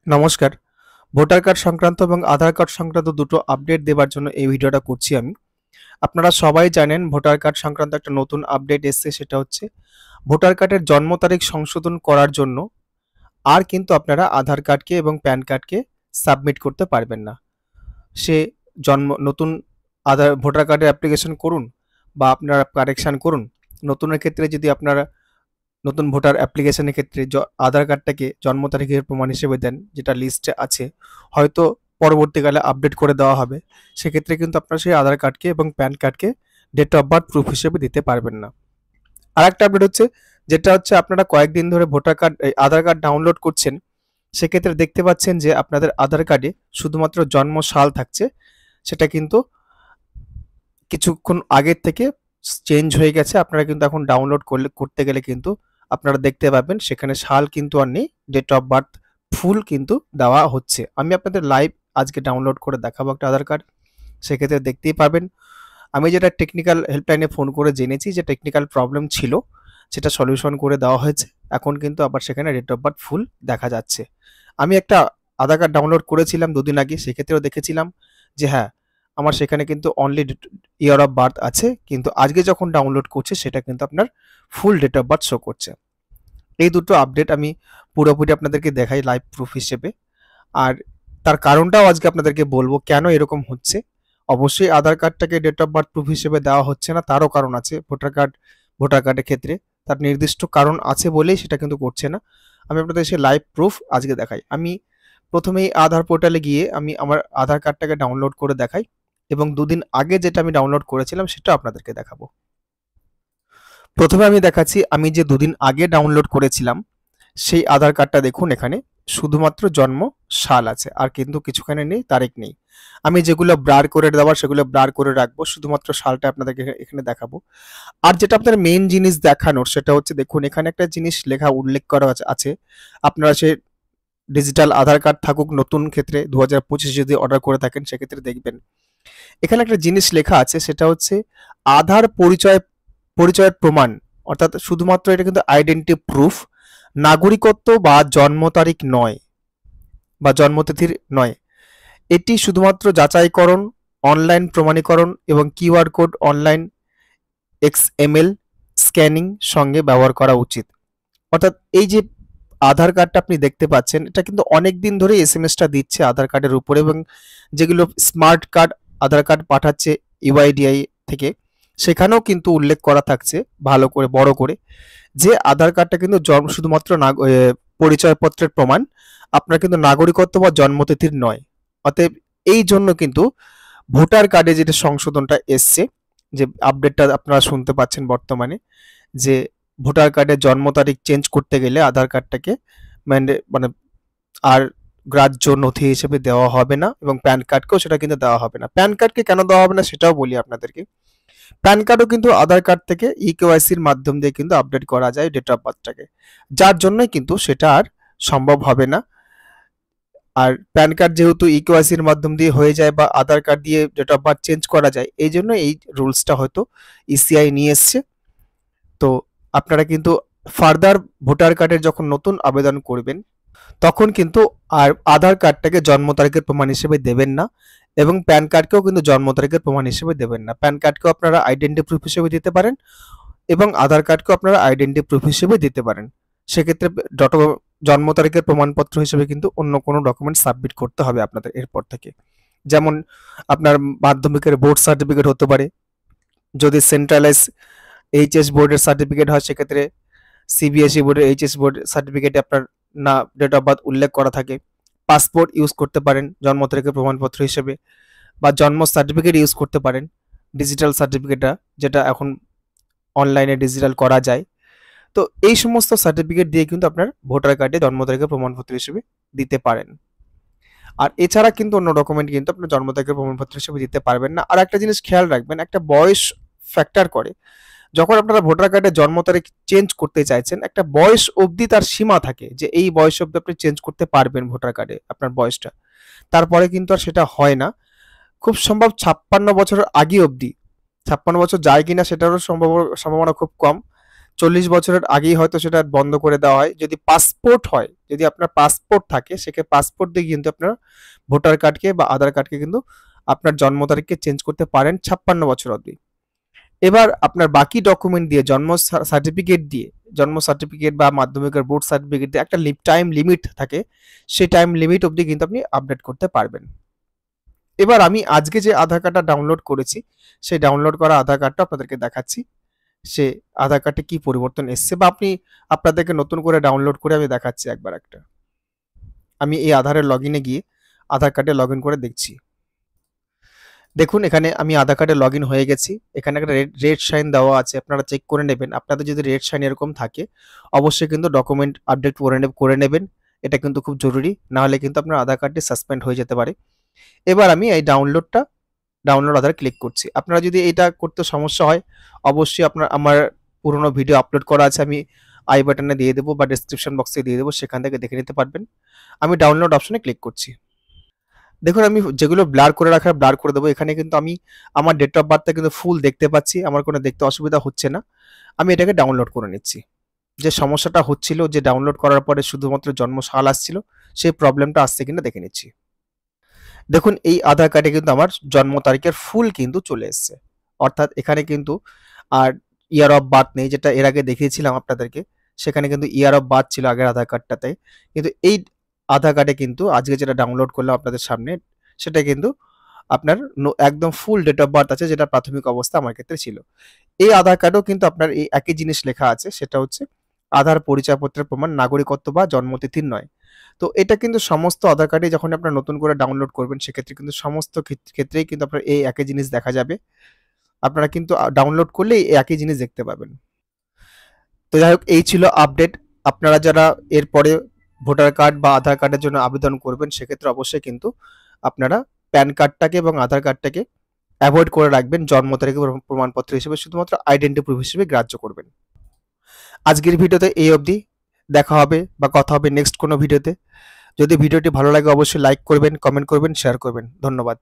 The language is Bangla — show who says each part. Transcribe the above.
Speaker 1: নমস্কার। ভোটার কার্ড সংক্রান্ত এবং আধার কার্ড সংক্রান্ত দুটো আপডেট দেবার জন্য এই ভিডিওটা করছি আমি। আপনারা সবাই জানেন ভোটার কার্ড সংক্রান্ত একটা নতুন আপডেট এসছে, সেটা হচ্ছে ভোটার কার্ডের জন্ম তারিখ সংশোধন করার জন্য আর কিন্তু আপনারা আধার কার্ডকে এবং প্যান কার্ডকে সাবমিট করতে পারবেন না। সে নতুন ভোটার কার্ডের অ্যাপ্লিকেশন করুন বা আপনারা কারেকশন করুন। নতুনের ক্ষেত্রে যদি আপনারা নতুন ভোটার অ্যাপ্লিকেশনের ক্ষেত্রে আধার কার্ডটাকে জন্ম তারিখের প্রমাণ হিসেবে দেন, যেটা লিস্টে আছে, হয়তো পরবর্তীকালে আপডেট করে দেওয়া হবে। সেক্ষেত্রে কিন্তু আপনারা সেই আধার কার্ডকে এবং প্যান কার্ডকে ডেট অফ বার্থ প্রুফ হিসেবে দিতে পারবেন না। আর একটা আপডেট হচ্ছে, যেটা হচ্ছে আপনারা কয়েকদিন ধরে আধার কার্ড ডাউনলোড করছেন, সেক্ষেত্রে দেখতে পাচ্ছেন যে আপনাদের আধার কার্ডে শুধুমাত্র জন্ম সাল থাকছে। সেটা কিন্তু কিছুক্ষণ আগের থেকে চেঞ্জ হয়ে গেছে। আপনারা কিন্তু এখন ডাউনলোড করতে গেলে কিন্তু আপনারা দেখতে পাবেন সেখানে সাল কিন্তু আর নেই, ডেট অফ বার্থ ফুল কিন্তু দেওয়া হচ্ছে। আমি আপনাদের লাইভ আজকে ডাউনলোড করে দেখাবো একটা আধার কার্ড, সেক্ষেত্রে দেখতেই পাবেন। আমি যেটা টেকনিক্যাল হেল্পলাইনে ফোন করে জেনেছি যে টেকনিক্যাল প্রবলেম ছিল, সেটা সলিউশন করে দেওয়া হয়েছে। এখন কিন্তু আবার সেখানে ডেট অফ বার্থ ফুল দেখা যাচ্ছে। আমি একটা আধার কার্ড ডাউনলোড করেছিলাম দুদিন আগে, সেক্ষেত্রেও দেখেছিলাম যে হ্যাঁ, আমার সেখানে কিন্তু অনলি ইয়ার অফ বার্থ আছে, কিন্তু আজকে যখন ডাউনলোড করছে সেটা কিন্তু আপনার ফুল ডেট অফ বার্থ শো করছে। এই দুটো আপডেট আমি পুরোপুরি আপনাদেরকে দেখাই লাইভ প্রুফ হিসেবে। আর তার কারণটাও আজকে আপনাদেরকে বলবো কেন এরকম হচ্ছে। অবশ্যই আধার কার্ডটাকে ডেট অফ বার্থ প্রুফ হিসেবে দেওয়া হচ্ছে না, তারও কারণ আছে। ভোটার কার্ডের ক্ষেত্রে তার নির্দিষ্ট কারণ আছে বলেই সেটা কিন্তু করছে না। আমি আপনাদের সেই লাইভ প্রুফ আজকে দেখাই। আমি প্রথমেই আধার পোর্টালে গিয়ে আমি আমার আধার কার্ডটাকে ডাউনলোড করে দেখাই, এবং দুদিন আগে যেটা আমি ডাউনলোড করেছিলাম সেটা আপনাদেরকে দেখাবো। প্রথমে আমি দেখাচ্ছি আমি যে দুদিন আগে ডাউনলোড করেছিলাম সেই আধার কার্ডটা। দেখুন এখানে শুধুমাত্র জন্ম সাল আছে, আর কিন্তু কিছুখানে নেই, তারিখ নেই। আমি যেগুলো ব্লার করে দেওয়ার সেগুলো ব্লার করে রাখবো, শুধুমাত্র সালটা আপনাদেরকে এখানে দেখাবো। আর যেটা আপনাদের মেইন জিনিস দেখানোর সেটা হচ্ছে, দেখুন এখানে একটা জিনিস উল্লেখ করা আছে। আপনারা সে ডিজিটাল আধার কার্ড থাকুক নতুন ক্ষেত্রে 2025 যদি অর্ডার করে থাকেন, সেক্ষেত্রে দেখবেন এখানে একটা জিনিস লেখা আছে, সেটা হচ্ছে আধার পরিচয়ের প্রমাণ। অর্থাৎ শুধুমাত্র এটা কিন্তু আইডেন্টি প্রুফ, নাগরিকত্ব বা জন্ম তারিখ নয় বা জন্মতিথির নয়। এটি শুধুমাত্র যাচাইকরণ, অনলাইন প্রমাণীকরণ এবং QR code online XML scanning সঙ্গে ব্যবহার করা উচিত। অর্থাৎ এই যে আধার কার্ডটা আপনি দেখতে পাচ্ছেন, এটা কিন্তু অনেক দিন ধরে এসএমএসটা দিচ্ছে আধার কার্ডের উপরে, এবং যেগুলো স্মার্ট কার্ড আধার কার্ড পাঠাচ্ছে ইউআইডিআই থেকে, সেখানেও কিন্তু উল্লেখ করা থাকছে ভালো করে বড় করে, যে আধার কার্ডটা কিন্তু শুধুমাত্র পরিচয়পত্রের প্রমাণ, আপনার কিন্তু নাগরিকত্ব বা জন্মতিথির নয়। অতএব এই জন্য কিন্তু ভোটার কার্ডে যেটা সংশোধনটা এসছে, যে আপডেটটা আপনারা শুনতে পাচ্ছেন বর্তমানে, যে ভোটার কার্ডের জন্ম তারিখ চেঞ্জ করতে গেলে আধার কার্ডটাকে মানে আর গ্রাহ্য নথি হিসেবে দেওয়া হবে না, এবং প্যান কার্ডকেও সেটা কিন্তু দেওয়া হবে না। প্যান কার্ডকে কেন দেওয়া হবে না সেটাও বলি আপনাদেরকে। প্যান কার্ডও কিন্তু আধার কার্ড থেকে ইকেওয়াইসির মাধ্যম দিয়ে কিন্তু আপডেট করা যায় ডেট অফ বার্থটাকে, যার জন্যই কিন্তু সেটা আর সম্ভব হবে না। আর প্যান কার্ড যেহেতু ইকেওয়াইসির মাধ্যম দিয়ে হয়ে যায় বা আধার কার্ড দিয়ে ডেট অফ বার্থ চেঞ্জ করা যায়, এই জন্য এই রুলসটা হয়তো ইসিআই নিয়ে এসছে। তো আপনারা কিন্তু ফার্দার ভোটার কার্ডের যখন নতুন আবেদন করবেন, তখন কিন্তু আর আধার কার্ডটাকে জন্ম তারিখের প্রমাণ হিসেবে দেবেন না, এবং প্যান কার্ডকেও কিন্তু জন্ম তারিখের প্রমাণ হিসেবে দেবেন না। প্যান কার্ডকেও আপনারা আইডেন্টি প্রুফ হিসেবে দিতে পারেন, এবং আধার কার্ডকেও আপনারা আইডেন্টি প্রুফ হিসেবে দিতে পারেন। সেক্ষেত্রে জন্ম তারিখের প্রমাণপত্র হিসেবে কিন্তু অন্য কোনো ডকুমেন্ট সাবমিট করতে হবে আপনাদের এরপর থেকে। যেমন আপনার মাধ্যমিকের বোর্ড সার্টিফিকেট হতে পারে, যদি সেন্ট্রালাইজ এইচএস বোর্ডের সার্টিফিকেট হয় সেক্ষেত্রে সিবিএসই বোর্ডের এইচএস বোর্ড সার্টিফিকেটে আপনার না ডেট অফ বার্থ উল্লেখ করা থাকে। পাসপোর্ট ইউজ করতে পারেন জন্ম তারিখের প্রমাণপত্র হিসেবে, বা জন্ম সার্টিফিকেট ইউজ করতে পারেন, ডিজিটাল সার্টিফিকেটটা যেটা এখন অনলাইনে ডিজিটাল করা যায়। তো এই সমস্ত সার্টিফিকেট দিয়ে কিন্তু আপনার ভোটার কার্ডে জন্ম তারিখের প্রমাণপত্র হিসেবে দিতে পারেন। আর এছাড়া কিন্তু অন্য ডকুমেন্ট কিন্তু আপনার জন্ম তারিখের প্রমাণপত্র হিসেবে দিতে পারবেন না। আর একটা জিনিস খেয়াল রাখবেন, একটা বয়স ফ্যাক্টর করে। যখন আপনারা ভোটার কার্ডে জন্ম তারিখ চেঞ্জ করতে চাইছেন, একটা বয়স অবধি তার সীমা থাকে, যে এই বয়স অবধি আপনি চেঞ্জ করতে পারবেন ভোটার কার্ডে আপনার বয়সটা। তারপরে কিন্তু আর সেটা হয় না। খুব সম্ভব 56 বছরের আগে অবধি, 56 বছর যায় কিনা সেটারও সম্ভাবনা খুব কম। 40 বছরের আগেই হয়তো সেটা বন্ধ করে দেওয়া হয়। যদি পাসপোর্ট হয়, যদি আপনার পাসপোর্ট থাকে, সেক্ষেত্রে পাসপোর্ট দিয়ে কিন্তু আপনারা ভোটার কার্ডকে বা আধার কার্ডকে কিন্তু আপনার জন্ম তারিখকে চেঞ্জ করতে পারেন 56 বছর অবধি। এবার আপনার বাকি ডকুমেন্ট দিয়ে সার্টিফিকেট দিয়ে, জন্ম সার্টিফিকেট বা মাধ্যমিকের বোর্ড সার্টিফিকেট দিয়ে একটা টাইম লিমিট থাকে, সেই টাইম লিমিট অবধি কিন্তু আপনি আপডেট করতে পারবেন। এবার আমি আজকে যে আধার কার্ডটা ডাউনলোড করেছি, সেই ডাউনলোড করা আধার কার্ডটা আপনাদেরকে দেখাচ্ছি। সে আধার কার্ডে কি পরিবর্তন এসছে, বা আপনাদেরকে নতুন করে ডাউনলোড করে আমি দেখাচ্ছি একবার একটা। আমি এই আধারের লগইনে গিয়ে আধার কার্ডে লগ ইন করে দেখছি। দেখুন এখানে আমি আধার কার্ডে লগ ইন হয়ে গেছি। এখানে একটা রেড সাইন দেওয়া আছে, আপনারা চেক করে নেবেন। আপনাদের যদি রেড সাইন এরকম থাকে, অবশ্যই কিন্তু ডকুমেন্ট আপডেট করে নেবেন। এটা কিন্তু খুব জরুরি, না হলে কিন্তু আপনার আধার কার্ডটি সাসপেন্ড হয়ে যেতে পারে। এবার আমি এই ডাউনলোড আধার ক্লিক করছি। আপনারা যদি এটা করতে সমস্যা হয়, অবশ্যই আমার পুরনো ভিডিও আপলোড করা আছে, আমি আই বাটনে দিয়ে দেবো বা ডেসক্রিপশন বক্সে দিয়ে দেবো, সেখান থেকে দেখে নিতে পারবেন। আমি ডাউনলোড অপশনে ক্লিক করছি। দেখুন আমি যেগুলো ব্লার করে রাখার ব্লার করে দেবো। এখানে কিন্তু আমি আমার ডেট অফ বার্থটা কিন্তু ফুল দেখতে পাচ্ছি, আমার কোনো দেখতে অসুবিধা হচ্ছে না। আমি এটাকে ডাউনলোড করে নিচ্ছি। যে সমস্যাটা হচ্ছিল, যে ডাউনলোড করার পরে শুধুমাত্র জন্ম সাল আসছিল, সেই প্রবলেমটা আসছে কিনা দেখে নিচ্ছি। দেখুন এই আধার কার্ডে কিন্তু আমার জন্ম তারিখের ফুল কিন্তু চলে এসছে, অর্থাৎ এখানে কিন্তু আর ইয়ার অফ বার্থ নেই, যেটা এর আগে দেখিয়েছিলাম আপনাদেরকে। সেখানে কিন্তু ইয়ার অফ বার্থ ছিল আগের আধার কার্ডটাতে, কিন্তু এই আধার কার্ডে কিন্তু আজকে যেটা ডাউনলোড করলাম আপনাদের সামনে, সেটা কিন্তু আপনার একদম ফুল ডেট অফ বার্থ আছে, যেটা প্রাথমিক অবস্থা আমার ক্ষেত্রে ছিল। এই আধার কার্ডেও কিন্তু আপনার এই একই জিনিস লেখা আছে, সেটা হচ্ছে আধার পরিচয়পত্রের প্রমাণ, নাগরিকত্ব বা জন্মতিথির নয়। তো এটা কিন্তু সমস্ত আধার কার্ডে যখন আপনারা নতুন করে ডাউনলোড করবেন, সেক্ষেত্রে কিন্তু সমস্ত ক্ষেত্রেই কিন্তু আপনার এই একই জিনিস দেখা যাবে। আপনারা কিন্তু ডাউনলোড করলে এই একই জিনিস দেখতে পাবেন। তো যাই হোক, এই ছিল আপডেট। আপনারা যারা এরপরে ভোটার কার্ড বা আধার কার্ডের জন্য আবেদন করবেন, সেক্ষেত্রে অবশ্যই কিন্তু আপনারা প্যান কার্ডটাকে এবং আধার কার্ডটাকে অ্যাভয়েড করে রাখবেন, জন্ম তারিখ প্রমাণপত্র হিসেবে শুধুমাত্র আইডেন্টি প্রুফ হিসেবে গ্রাহ্য করবেন। আজকের ভিডিওতে এই অবধি। দেখা হবে বা কথা হবে নেক্সট কোনো ভিডিওতে। যদি ভিডিওটি ভালো লাগে অবশ্যই লাইক করবেন, কমেন্ট করবেন, শেয়ার করবেন। ধন্যবাদ।